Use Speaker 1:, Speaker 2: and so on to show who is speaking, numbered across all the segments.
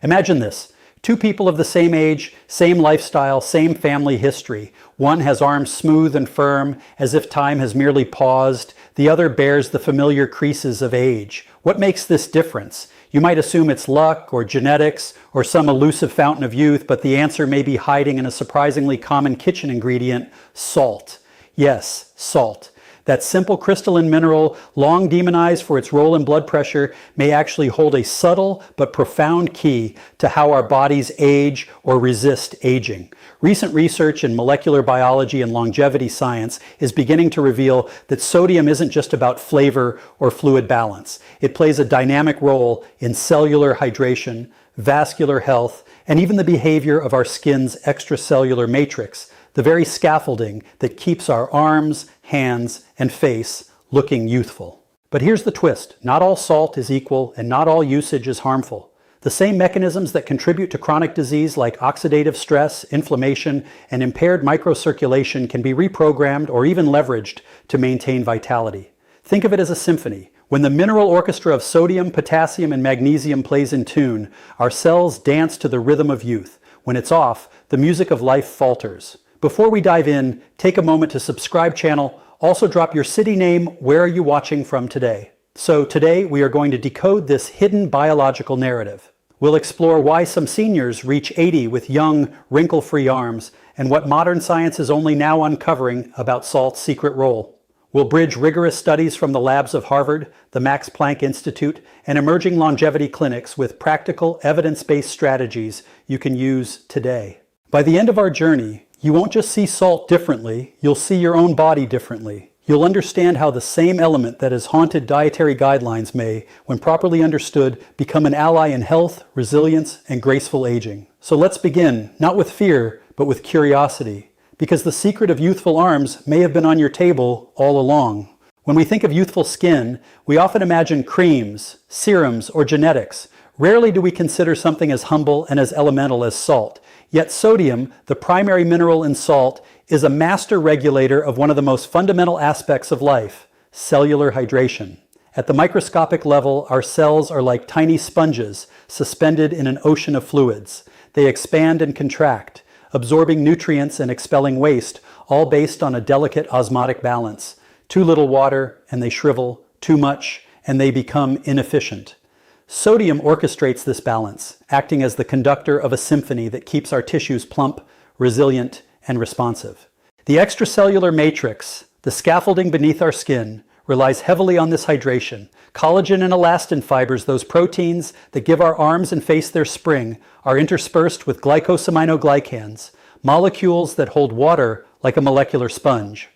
Speaker 1: Imagine this. Two people of the same age, same lifestyle, same family history. One has arms smooth and firm, as if time has merely paused. The other bears the familiar creases of age. What makes this difference? You might assume it's luck or genetics or some elusive fountain of youth, but the answer may be hiding in a surprisingly common kitchen ingredient: salt. Yes, salt. That simple crystalline mineral, long demonized for its role in blood pressure, may actually hold a subtle but profound key to how our bodies age or resist aging. Recent research in molecular biology and longevity science is beginning to reveal that sodium isn't just about flavor or fluid balance. It plays a dynamic role in cellular hydration, vascular health, and even the behavior of our skin's extracellular matrix, the very scaffolding that keeps our arms, hands, and face looking youthful. But here's the twist. Not all salt is equal, and not all usage is harmful. The same mechanisms that contribute to chronic disease like oxidative stress, inflammation, and impaired microcirculation can be reprogrammed or even leveraged to maintain vitality. Think of it as a symphony. When the mineral orchestra of sodium, potassium, and magnesium plays in tune, our cells dance to the rhythm of youth. When it's off, the music of life falters. Before we dive in, take a moment to subscribe channel. Also drop your city name. Where are you watching from today? So today we are going to decode this hidden biological narrative. We'll explore why some seniors reach 80 with young, wrinkle-free arms, and what modern science is only now uncovering about salt's secret role. We'll bridge rigorous studies from the labs of Harvard, the Max Planck Institute, and emerging longevity clinics with practical, evidence-based strategies you can use today. By the end of our journey, you won't just see salt differently, you'll see your own body differently. You'll understand how the same element that has haunted dietary guidelines may, when properly understood, become an ally in health, resilience, and graceful aging. So let's begin, not with fear, but with curiosity, because the secret of youthful arms may have been on your table all along. When we think of youthful skin, we often imagine creams, serums, or genetics. Rarely do we consider something as humble and as elemental as salt. Yet sodium, the primary mineral in salt, is a master regulator of one of the most fundamental aspects of life, cellular hydration. At the microscopic level, our cells are like tiny sponges suspended in an ocean of fluids. They expand and contract, absorbing nutrients and expelling waste, all based on a delicate osmotic balance. Too little water and they shrivel, too much and they become inefficient. Sodium orchestrates this balance, acting as the conductor of a symphony that keeps our tissues plump, resilient, and responsive. The extracellular matrix, the scaffolding beneath our skin, relies heavily on this hydration. Collagen and elastin fibers, those proteins that give our arms and face their spring, are interspersed with glycosaminoglycans, molecules that hold water like a molecular sponge.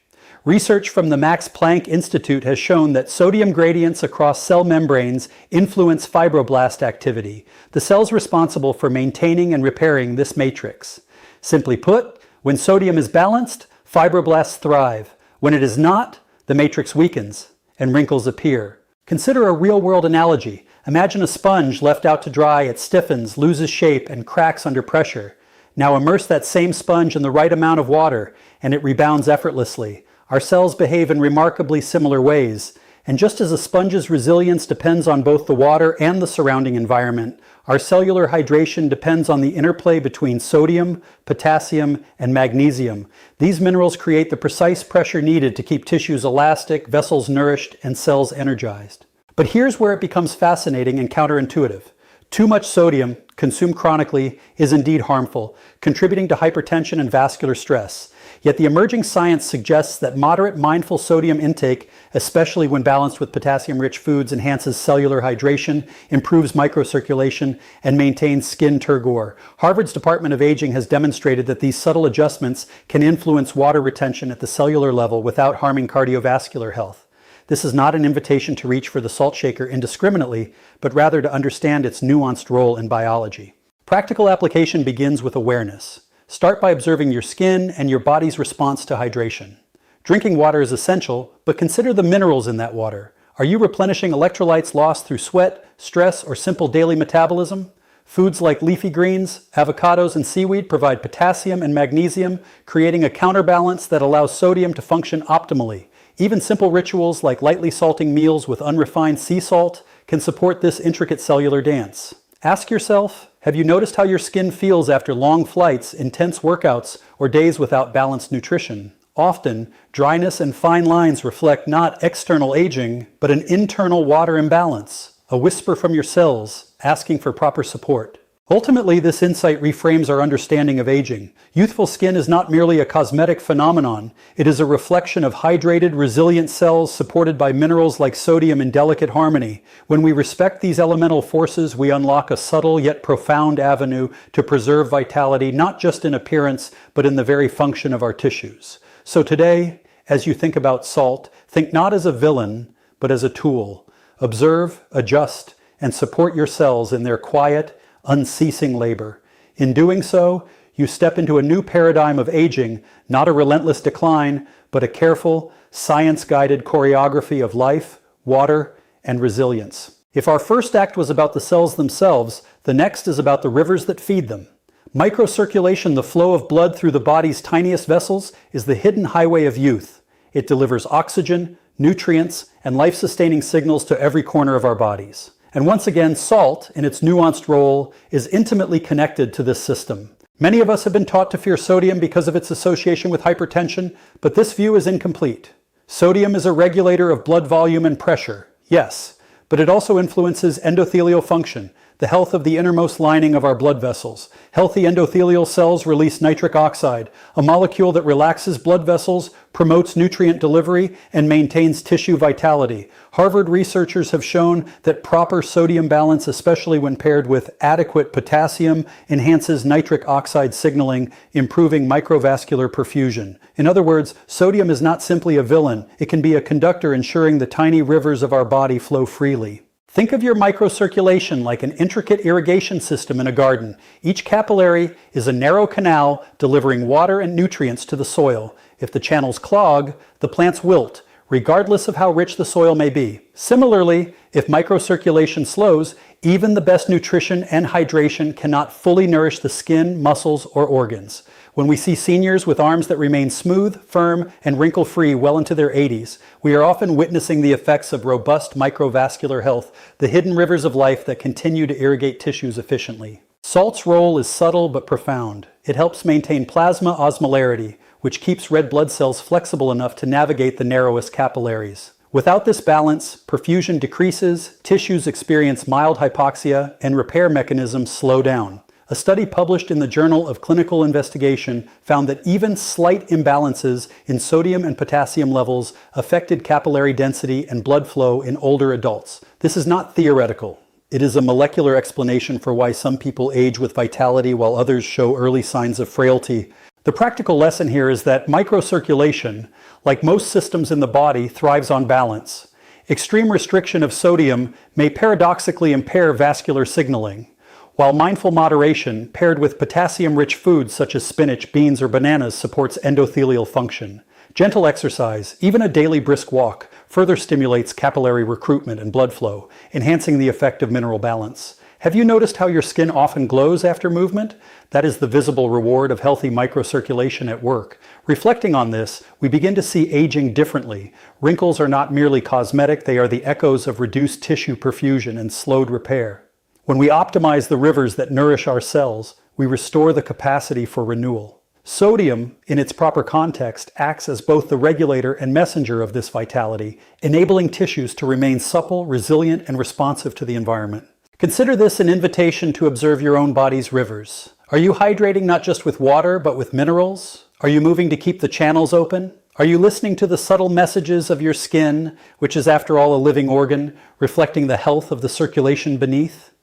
Speaker 1: Research from the Max Planck Institute has shown that sodium gradients across cell membranes influence fibroblast activity, the cells responsible for maintaining and repairing this matrix. Simply put, when sodium is balanced, fibroblasts thrive. When it is not, the matrix weakens and wrinkles appear. Consider a real-world analogy. Imagine a sponge left out to dry, it stiffens, loses shape, and cracks under pressure. Now immerse that same sponge in the right amount of water, and it rebounds effortlessly. Our cells behave in remarkably similar ways, and just as a sponge's resilience depends on both the water and the surrounding environment, our cellular hydration depends on the interplay between sodium, potassium, and magnesium. These minerals create the precise pressure needed to keep tissues elastic, vessels nourished, and cells energized. But here's where it becomes fascinating and counterintuitive. Too much sodium, consumed chronically, is indeed harmful, contributing to hypertension and vascular stress. Yet the emerging science suggests that moderate mindful sodium intake, especially when balanced with potassium-rich foods, enhances cellular hydration, improves microcirculation, and maintains skin turgor. Harvard's Department of Aging has demonstrated that these subtle adjustments can influence water retention at the cellular level without harming cardiovascular health. This is not an invitation to reach for the salt shaker indiscriminately, but rather to understand its nuanced role in biology. Practical application begins with awareness. Start by observing your skin and your body's response to hydration. Drinking water is essential, but consider the minerals in that water. Are you replenishing electrolytes lost through sweat, stress, or simple daily metabolism? Foods like leafy greens, avocados, and seaweed provide potassium and magnesium, creating a counterbalance that allows sodium to function optimally. Even simple rituals like lightly salting meals with unrefined sea salt can support this intricate cellular dance. Ask yourself, have you noticed how your skin feels after long flights, intense workouts, or days without balanced nutrition? Often, dryness and fine lines reflect not external aging, but an internal water imbalance, a whisper from your cells asking for proper support. Ultimately, this insight reframes our understanding of aging. Youthful skin is not merely a cosmetic phenomenon. It is a reflection of hydrated, resilient cells supported by minerals like sodium in delicate harmony. When we respect these elemental forces, we unlock a subtle yet profound avenue to preserve vitality, not just in appearance, but in the very function of our tissues. So today, as you think about salt, think not as a villain, but as a tool. Observe, adjust, and support your cells in their quiet, unceasing labor. In doing so, you step into a new paradigm of aging, not a relentless decline, but a careful, science-guided choreography of life, water, and resilience. If our first act was about the cells themselves, the next is about the rivers that feed them. Microcirculation, the flow of blood through the body's tiniest vessels, is the hidden highway of youth. It delivers oxygen, nutrients, and life-sustaining signals to every corner of our bodies. And once again, salt, in its nuanced role, is intimately connected to this system. Many of us have been taught to fear sodium because of its association with hypertension, but this view is incomplete. Sodium is a regulator of blood volume and pressure, yes, but it also influences endothelial function, the health of the innermost lining of our blood vessels. Healthy endothelial cells release nitric oxide, a molecule that relaxes blood vessels, promotes nutrient delivery, and maintains tissue vitality. Harvard researchers have shown that proper sodium balance, especially when paired with adequate potassium, enhances nitric oxide signaling, improving microvascular perfusion. In other words, sodium is not simply a villain. It can be a conductor ensuring the tiny rivers of our body flow freely. Think of your microcirculation like an intricate irrigation system in a garden. Each capillary is a narrow canal delivering water and nutrients to the soil. If the channels clog, the plants wilt, regardless of how rich the soil may be. Similarly, if microcirculation slows, even the best nutrition and hydration cannot fully nourish the skin, muscles, or organs. When we see seniors with arms that remain smooth, firm, and wrinkle-free well into their 80s, we are often witnessing the effects of robust microvascular health, the hidden rivers of life that continue to irrigate tissues efficiently. Salt's role is subtle but profound. It helps maintain plasma osmolarity, which keeps red blood cells flexible enough to navigate the narrowest capillaries. Without this balance, perfusion decreases, tissues experience mild hypoxia, and repair mechanisms slow down. A study published in the Journal of Clinical Investigation found that even slight imbalances in sodium and potassium levels affected capillary density and blood flow in older adults. This is not theoretical. It is a molecular explanation for why some people age with vitality while others show early signs of frailty. The practical lesson here is that microcirculation, like most systems in the body, thrives on balance. Extreme restriction of sodium may paradoxically impair vascular signaling, while mindful moderation, paired with potassium-rich foods such as spinach, beans, or bananas, supports endothelial function. Gentle exercise, even a daily brisk walk, further stimulates capillary recruitment and blood flow, enhancing the effect of mineral balance. Have you noticed how your skin often glows after movement? That is the visible reward of healthy microcirculation at work. Reflecting on this, we begin to see aging differently. Wrinkles are not merely cosmetic, they are the echoes of reduced tissue perfusion and slowed repair. When we optimize the rivers that nourish our cells, we restore the capacity for renewal. Sodium, in its proper context, acts as both the regulator and messenger of this vitality, enabling tissues to remain supple, resilient, and responsive to the environment. Consider this an invitation to observe your own body's rivers. Are you hydrating not just with water, but with minerals? Are you moving to keep the channels open? Are you listening to the subtle messages of your skin, which is after all a living organ, reflecting the health of the circulation beneath?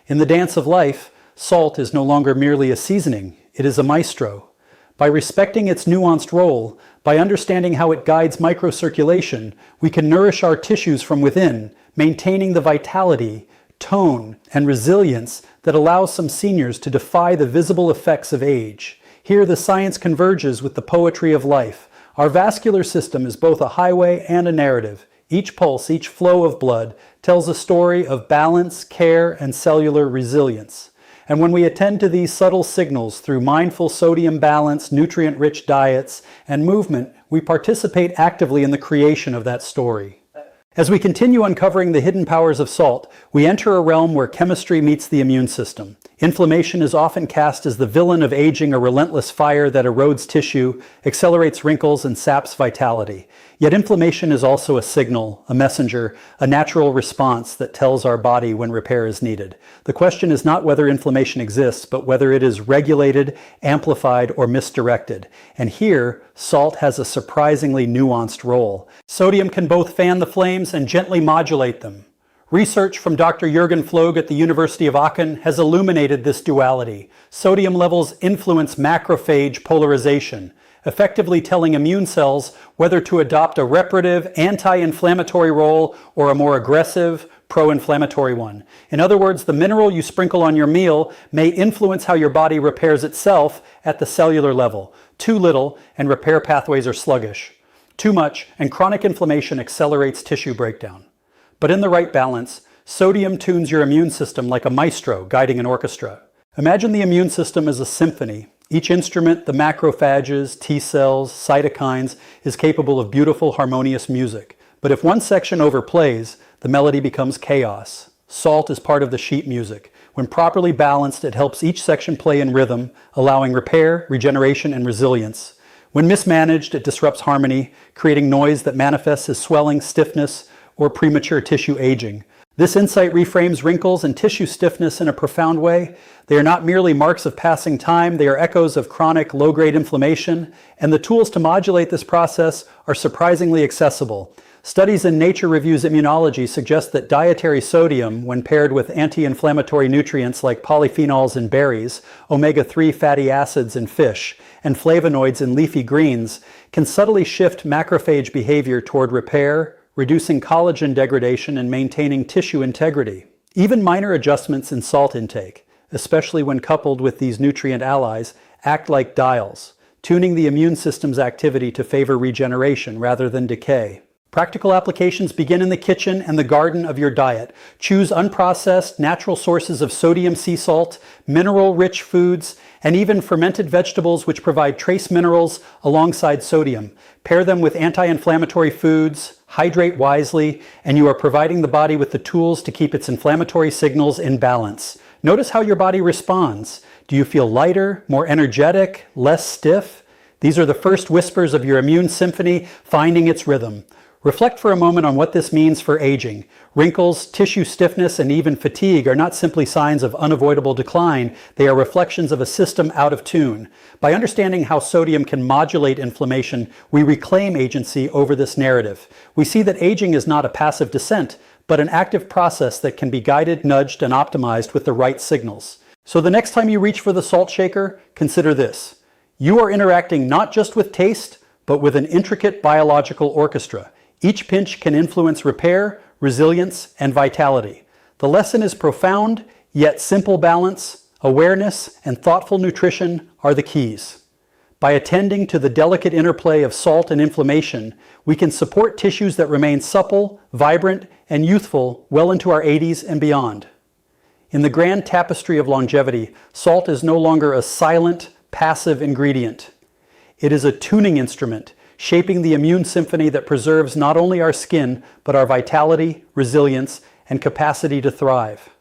Speaker 1: In the dance of life, salt is no longer merely a seasoning, it is a maestro. By respecting its nuanced role, by understanding how it guides microcirculation, we can nourish our tissues from within, maintaining the vitality, tone, and resilience that allows some seniors to defy the visible effects of age. Here the science converges with the poetry of life. Our vascular system is both a highway and a narrative. Each pulse, each flow of blood tells a story of balance, care, and cellular resilience. And when we attend to these subtle signals through mindful sodium balance, nutrient-rich diets, and movement, we participate actively in the creation of that story. As we continue uncovering the hidden powers of salt, we enter a realm where chemistry meets the immune system. Inflammation is often cast as the villain of aging, a relentless fire that erodes tissue, accelerates wrinkles, and saps vitality. Yet inflammation is also a signal, a messenger, a natural response that tells our body when repair is needed. The question is not whether inflammation exists, but whether it is regulated, amplified, or misdirected. And here, salt has a surprisingly nuanced role. Sodium can both fan the flames and gently modulate them. Research from Dr. Jürgen Flog at the University of Aachen has illuminated this duality. Sodium levels influence macrophage polarization, effectively telling immune cells whether to adopt a reparative, anti-inflammatory role or a more aggressive, pro-inflammatory one. In other words, the mineral you sprinkle on your meal may influence how your body repairs itself at the cellular level. Too little, and repair pathways are sluggish. Too much, and chronic inflammation accelerates tissue breakdown. But in the right balance, sodium tunes your immune system like a maestro guiding an orchestra. Imagine the immune system as a symphony. Each instrument, the macrophages, T cells, cytokines, is capable of beautiful, harmonious music. But if one section overplays, the melody becomes chaos. Salt is part of the sheet music. When properly balanced, it helps each section play in rhythm, allowing repair, regeneration, and resilience. When mismanaged, it disrupts harmony, creating noise that manifests as swelling, stiffness, or premature tissue aging. This insight reframes wrinkles and tissue stiffness in a profound way. They are not merely marks of passing time, they are echoes of chronic low-grade inflammation, and the tools to modulate this process are surprisingly accessible. Studies in Nature Reviews Immunology suggest that dietary sodium, when paired with anti-inflammatory nutrients like polyphenols in berries, omega-3 fatty acids in fish, and flavonoids in leafy greens, can subtly shift macrophage behavior toward repair, reducing collagen degradation and maintaining tissue integrity. Even minor adjustments in salt intake, especially when coupled with these nutrient allies, act like dials, tuning the immune system's activity to favor regeneration rather than decay. Practical applications begin in the kitchen and the garden of your diet. Choose unprocessed, natural sources of sodium sea salt, mineral-rich foods, and even fermented vegetables which provide trace minerals alongside sodium. Pair them with anti-inflammatory foods, hydrate wisely, and you are providing the body with the tools to keep its inflammatory signals in balance. Notice how your body responds. Do you feel lighter, more energetic, less stiff? These are the first whispers of your immune symphony finding its rhythm. Reflect for a moment on what this means for aging. Wrinkles, tissue stiffness, and even fatigue are not simply signs of unavoidable decline, they are reflections of a system out of tune. By understanding how sodium can modulate inflammation, we reclaim agency over this narrative. We see that aging is not a passive descent, but an active process that can be guided, nudged, and optimized with the right signals. So the next time you reach for the salt shaker, consider this. You are interacting not just with taste, but with an intricate biological orchestra. Each pinch can influence repair, resilience, and vitality. The lesson is profound, yet simple balance, awareness, and thoughtful nutrition are the keys. By attending to the delicate interplay of salt and inflammation, we can support tissues that remain supple, vibrant, and youthful well into our 80s and beyond. In the grand tapestry of longevity, salt is no longer a silent, passive ingredient. It is a tuning instrument, shaping the immune symphony that preserves not only our skin, but our vitality, resilience, and capacity to thrive.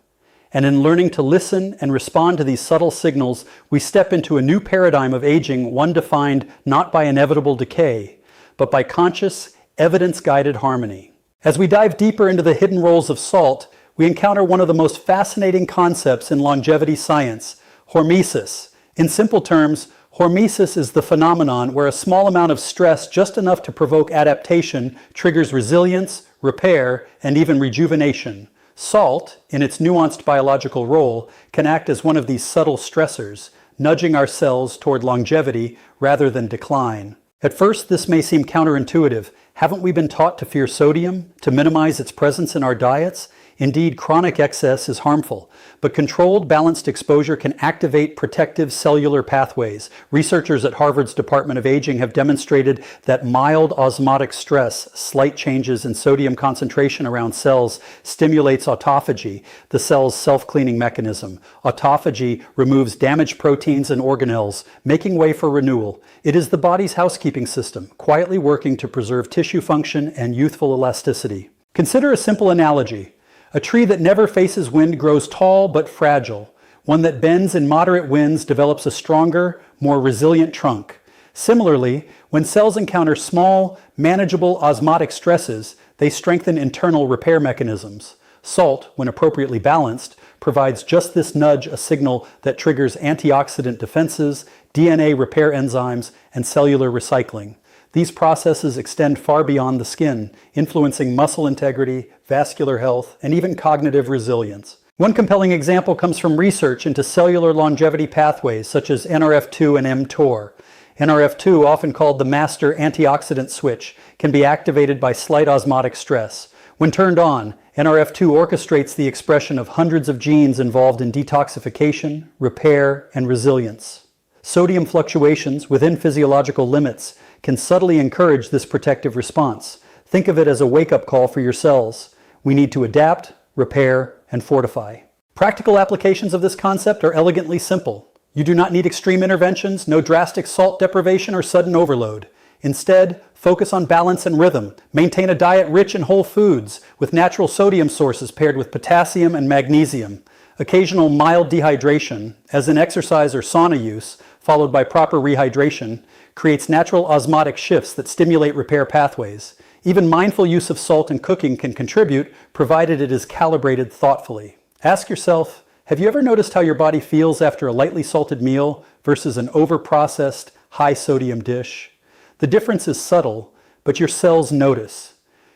Speaker 1: And in learning to listen and respond to these subtle signals, we step into a new paradigm of aging, one defined not by inevitable decay, but by conscious, evidence-guided harmony. As we dive deeper into the hidden roles of salt, we encounter one of the most fascinating concepts in longevity science, hormesis. In simple terms, hormesis is the phenomenon where a small amount of stress, just enough to provoke adaptation, triggers resilience, repair, and even rejuvenation. Salt, in its nuanced biological role, can act as one of these subtle stressors, nudging our cells toward longevity rather than decline. At first, this may seem counterintuitive. Haven't we been taught to fear sodium, to minimize its presence in our diets? Indeed, chronic excess is harmful, but controlled, balanced exposure can activate protective cellular pathways. Researchers at Harvard's Department of Aging have demonstrated that mild osmotic stress, slight changes in sodium concentration around cells, stimulates autophagy, the cell's self-cleaning mechanism. Autophagy removes damaged proteins and organelles, making way for renewal. It is the body's housekeeping system, quietly working to preserve tissue function and youthful elasticity. Consider a simple analogy. A tree that never faces wind grows tall but fragile. One that bends in moderate winds develops a stronger, more resilient trunk. Similarly, when cells encounter small, manageable osmotic stresses, they strengthen internal repair mechanisms. Salt, when appropriately balanced, provides just this nudge, a signal that triggers antioxidant defenses, DNA repair enzymes, and cellular recycling. These processes extend far beyond the skin, influencing muscle integrity, vascular health, and even cognitive resilience. One compelling example comes from research into cellular longevity pathways such as NRF2 and mTOR. NRF2, often called the master antioxidant switch, can be activated by slight osmotic stress. When turned on, NRF2 orchestrates the expression of hundreds of genes involved in detoxification, repair, and resilience. Sodium fluctuations within physiological limits can subtly encourage this protective response. Think of it as a wake-up call for your cells. We need to adapt, repair, and fortify. Practical applications of this concept are elegantly simple. You do not need extreme interventions, no drastic salt deprivation or sudden overload. Instead, focus on balance and rhythm. Maintain a diet rich in whole foods, with natural sodium sources paired with potassium and magnesium. Occasional mild dehydration, as in exercise or sauna use, followed by proper rehydration, creates natural osmotic shifts that stimulate repair pathways. Even mindful use of salt in cooking can contribute, provided it is calibrated thoughtfully. Ask yourself, have you ever noticed how your body feels after a lightly salted meal versus an over-processed, high-sodium dish? The difference is subtle, but your cells notice.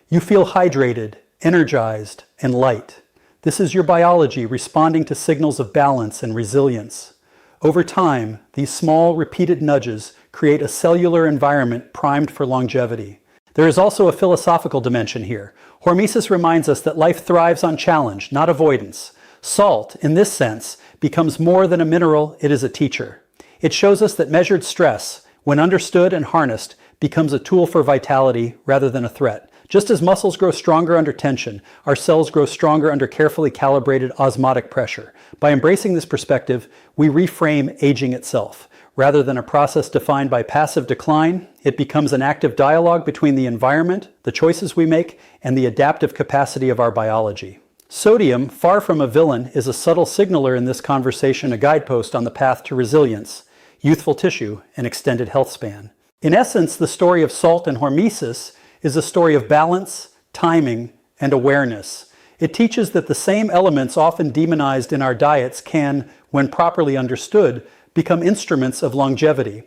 Speaker 1: You feel hydrated, energized, and light. This is your biology responding to signals of balance and resilience. Over time, these small, repeated nudges create a cellular environment primed for longevity. There is also a philosophical dimension here. Hormesis reminds us that life thrives on challenge, not avoidance. Salt, in this sense, becomes more than a mineral, it is a teacher. It shows us that measured stress, when understood and harnessed, becomes a tool for vitality rather than a threat. Just as muscles grow stronger under tension, our cells grow stronger under carefully calibrated osmotic pressure. By embracing this perspective, we reframe aging itself. Rather than a process defined by passive decline, it becomes an active dialogue between the environment, the choices we make, and the adaptive capacity of our biology. Sodium, far from a villain, is a subtle signaler in this conversation, a guidepost on the path to resilience, youthful tissue, and extended health span. In essence, the story of salt and hormesis is a story of balance, timing, and awareness. It teaches that the same elements often demonized in our diets can, when properly understood, become instruments of longevity.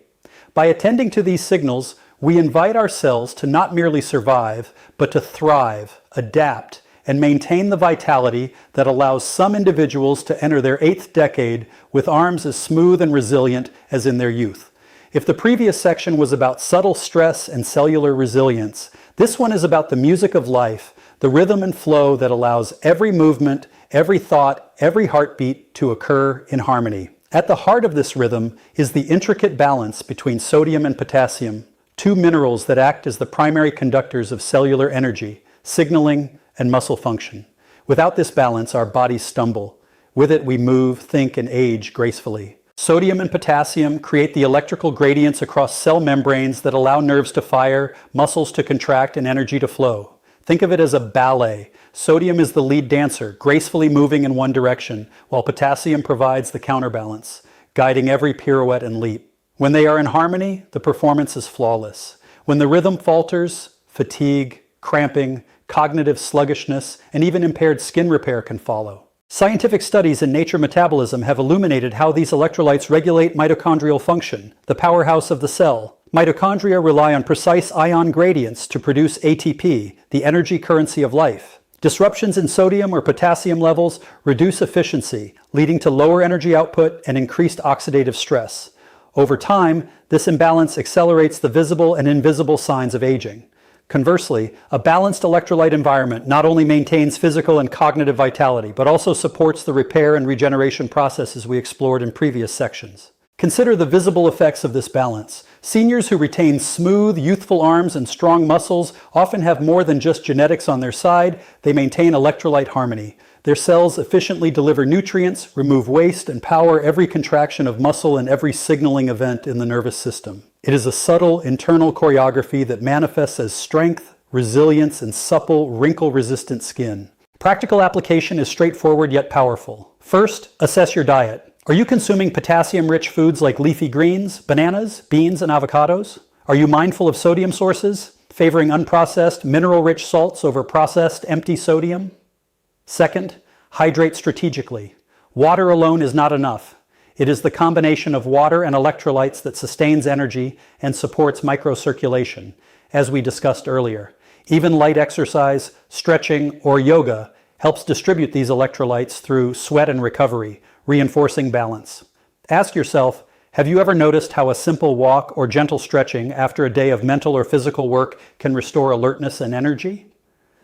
Speaker 1: By attending to these signals, we invite ourselves to not merely survive, but to thrive, adapt, and maintain the vitality that allows some individuals to enter their 8th decade with arms as smooth and resilient as in their youth. If the previous section was about subtle stress and cellular resilience, this one is about the music of life, the rhythm and flow that allows every movement, every thought, every heartbeat to occur in harmony. At the heart of this rhythm is the intricate balance between sodium and potassium, two minerals that act as the primary conductors of cellular energy, signaling, and muscle function. Without this balance, our bodies stumble. With it, we move, think, and age gracefully. Sodium and potassium create the electrical gradients across cell membranes that allow nerves to fire, muscles to contract, and energy to flow. Think of it as a ballet. Sodium is the lead dancer, gracefully moving in one direction, while potassium provides the counterbalance, guiding every pirouette and leap. When they are in harmony, the performance is flawless. When the rhythm falters, fatigue, cramping, cognitive sluggishness, and even impaired skin repair can follow. Scientific studies in Nature Metabolism have illuminated how these electrolytes regulate mitochondrial function, the powerhouse of the cell. Mitochondria rely on precise ion gradients to produce ATP, the energy currency of life. Disruptions in sodium or potassium levels reduce efficiency, leading to lower energy output and increased oxidative stress. Over time, this imbalance accelerates the visible and invisible signs of aging. Conversely, a balanced electrolyte environment not only maintains physical and cognitive vitality, but also supports the repair and regeneration processes we explored in previous sections. Consider the visible effects of this balance. Seniors who retain smooth, youthful arms and strong muscles often have more than just genetics on their side. They maintain electrolyte harmony. Their cells efficiently deliver nutrients, remove waste, and power every contraction of muscle and every signaling event in the nervous system. It is a subtle internal choreography that manifests as strength, resilience, and supple, wrinkle-resistant skin. Practical application is straightforward yet powerful. First, assess your diet. Are you consuming potassium-rich foods like leafy greens, bananas, beans, and avocados? Are you mindful of sodium sources, favoring unprocessed, mineral-rich salts over processed, empty sodium? Second, hydrate strategically. Water alone is not enough. It is the combination of water and electrolytes that sustains energy and supports microcirculation, as we discussed earlier. Even light exercise, stretching, or yoga helps distribute these electrolytes through sweat and recovery, reinforcing balance. Ask yourself, have you ever noticed how a simple walk or gentle stretching after a day of mental or physical work can restore alertness and energy?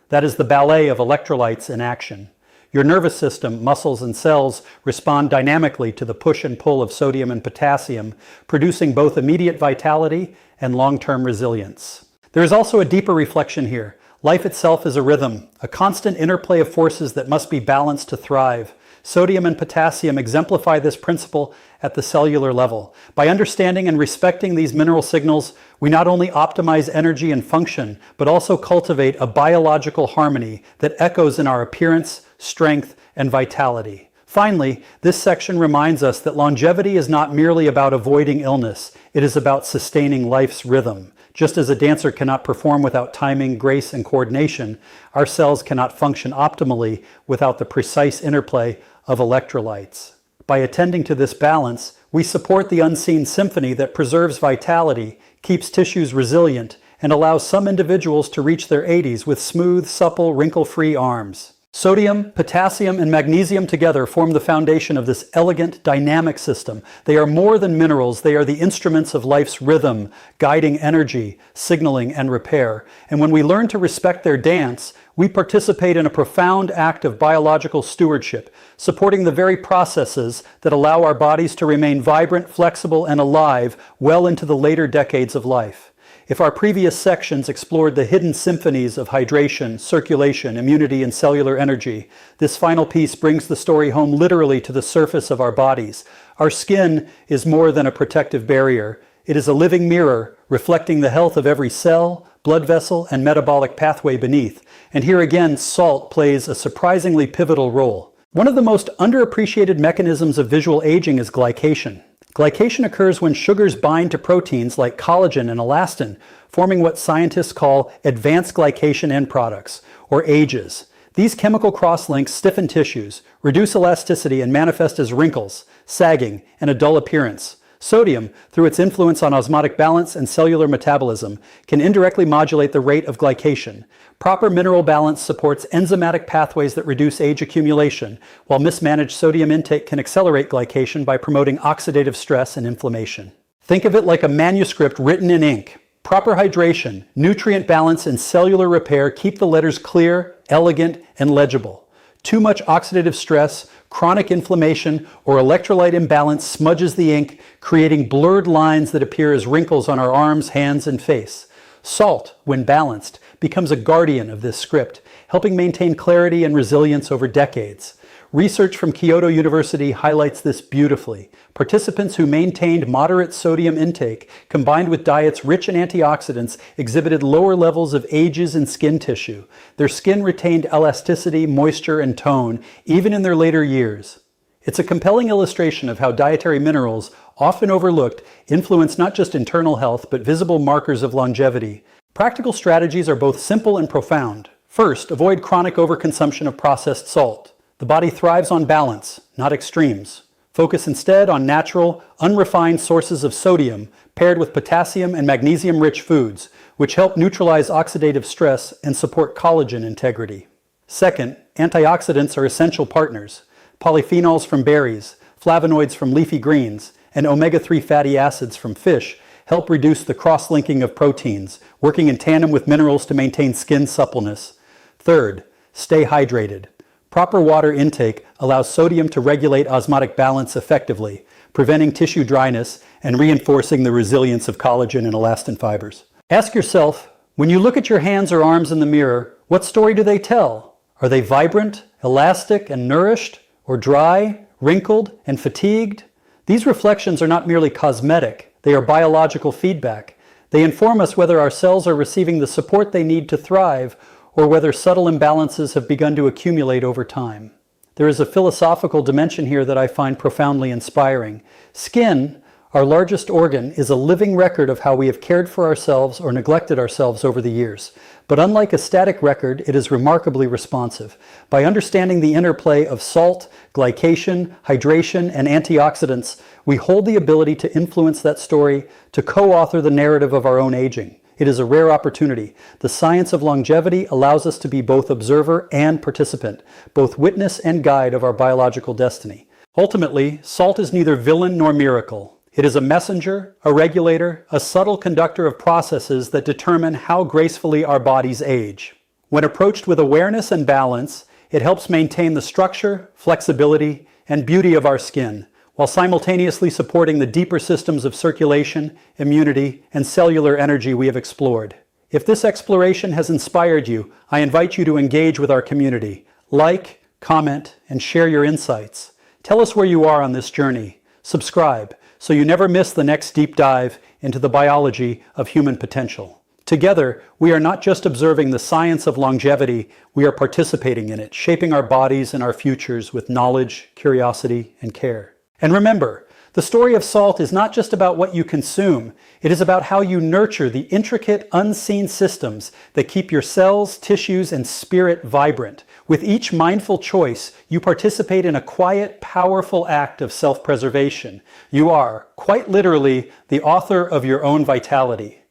Speaker 1: That is the ballet of electrolytes in action. Your nervous system, muscles, and cells respond dynamically to the push and pull of sodium and potassium, producing both immediate vitality and long-term resilience. There is also a deeper reflection here. Life itself is a rhythm, a constant interplay of forces that must be balanced to thrive. Sodium and potassium exemplify this principle at the cellular level. By understanding and respecting these mineral signals, we not only optimize energy and function, but also cultivate a biological harmony that echoes in our appearance, strength, and vitality. Finally, this section reminds us that longevity is not merely about avoiding illness, it is about sustaining life's rhythm. Just as a dancer cannot perform without timing, grace, and coordination, our cells cannot function optimally without the precise interplay of electrolytes. By attending to this balance, we support the unseen symphony that preserves vitality, keeps tissues resilient, and allows some individuals to reach their 80s with smooth, supple, wrinkle-free arms. Sodium, potassium, and magnesium together form the foundation of this elegant, dynamic system. They are more than minerals, they are the instruments of life's rhythm, guiding energy, signaling, and repair. And when we learn to respect their dance, we participate in a profound act of biological stewardship, supporting the very processes that allow our bodies to remain vibrant, flexible, and alive well into the later decades of life. If our previous sections explored the hidden symphonies of hydration, circulation, immunity, and cellular energy, this final piece brings the story home literally to the surface of our bodies. Our skin is more than a protective barrier. It is a living mirror, reflecting the health of every cell, blood vessel, and metabolic pathway beneath. And here again, salt plays a surprisingly pivotal role. One of the most underappreciated mechanisms of visual aging is glycation. Glycation occurs when sugars bind to proteins like collagen and elastin, forming what scientists call advanced glycation end products, or AGEs. These chemical crosslinks stiffen tissues, reduce elasticity, and manifest as wrinkles, sagging, and a dull appearance. Sodium, through its influence on osmotic balance and cellular metabolism, can indirectly modulate the rate of glycation. Proper mineral balance supports enzymatic pathways that reduce age accumulation, while mismanaged sodium intake can accelerate glycation by promoting oxidative stress and inflammation. Think of it like a manuscript written in ink. Proper hydration, nutrient balance, and cellular repair keep the letters clear, elegant, and legible. Too much oxidative stress, chronic inflammation, or electrolyte imbalance smudges the ink, creating blurred lines that appear as wrinkles on our arms, hands, and face. Salt, when balanced, becomes a guardian of this script, helping maintain clarity and resilience over decades. Research from Kyoto University highlights this beautifully. Participants who maintained moderate sodium intake, combined with diets rich in antioxidants, exhibited lower levels of AGEs in skin tissue. Their skin retained elasticity, moisture, and tone, even in their later years. It's a compelling illustration of how dietary minerals, often overlooked, influence not just internal health, but visible markers of longevity. Practical strategies are both simple and profound. First, avoid chronic overconsumption of processed salt. The body thrives on balance, not extremes. Focus instead on natural, unrefined sources of sodium paired with potassium and magnesium-rich foods, which help neutralize oxidative stress and support collagen integrity. Second, antioxidants are essential partners. Polyphenols from berries, flavonoids from leafy greens, and omega-3 fatty acids from fish help reduce the cross-linking of proteins, working in tandem with minerals to maintain skin suppleness. Third, stay hydrated. Proper water intake allows sodium to regulate osmotic balance effectively, preventing tissue dryness and reinforcing the resilience of collagen and elastin fibers. Ask yourself, when you look at your hands or arms in the mirror, what story do they tell? Are they vibrant, elastic, and nourished, or dry, wrinkled, and fatigued? These reflections are not merely cosmetic, they are biological feedback. They inform us whether our cells are receiving the support they need to thrive, or whether subtle imbalances have begun to accumulate over time. There is a philosophical dimension here that I find profoundly inspiring. Skin, our largest organ, is a living record of how we have cared for ourselves or neglected ourselves over the years. But unlike a static record, it is remarkably responsive. By understanding the interplay of salt, glycation, hydration, and antioxidants, we hold the ability to influence that story, to co-author the narrative of our own aging. It is a rare opportunity. The science of longevity allows us to be both observer and participant, both witness and guide of our biological destiny. Ultimately, salt is neither villain nor miracle. It is a messenger, a regulator, a subtle conductor of processes that determine how gracefully our bodies age. When approached with awareness and balance, it helps maintain the structure, flexibility, and beauty of our skin, while simultaneously supporting the deeper systems of circulation, immunity, and cellular energy we have explored. If this exploration has inspired you, I invite you to engage with our community. Like, comment, and share your insights. Tell us where you are on this journey. Subscribe, so you never miss the next deep dive into the biology of human potential. Together, we are not just observing the science of longevity, we are participating in it, shaping our bodies and our futures with knowledge, curiosity, and care. And remember, the story of salt is not just about what you consume, it is about how you nurture the intricate, unseen systems that keep your cells, tissues, and spirit vibrant. With each mindful choice, you participate in a quiet, powerful act of self-preservation. You are, quite literally, the author of your own vitality.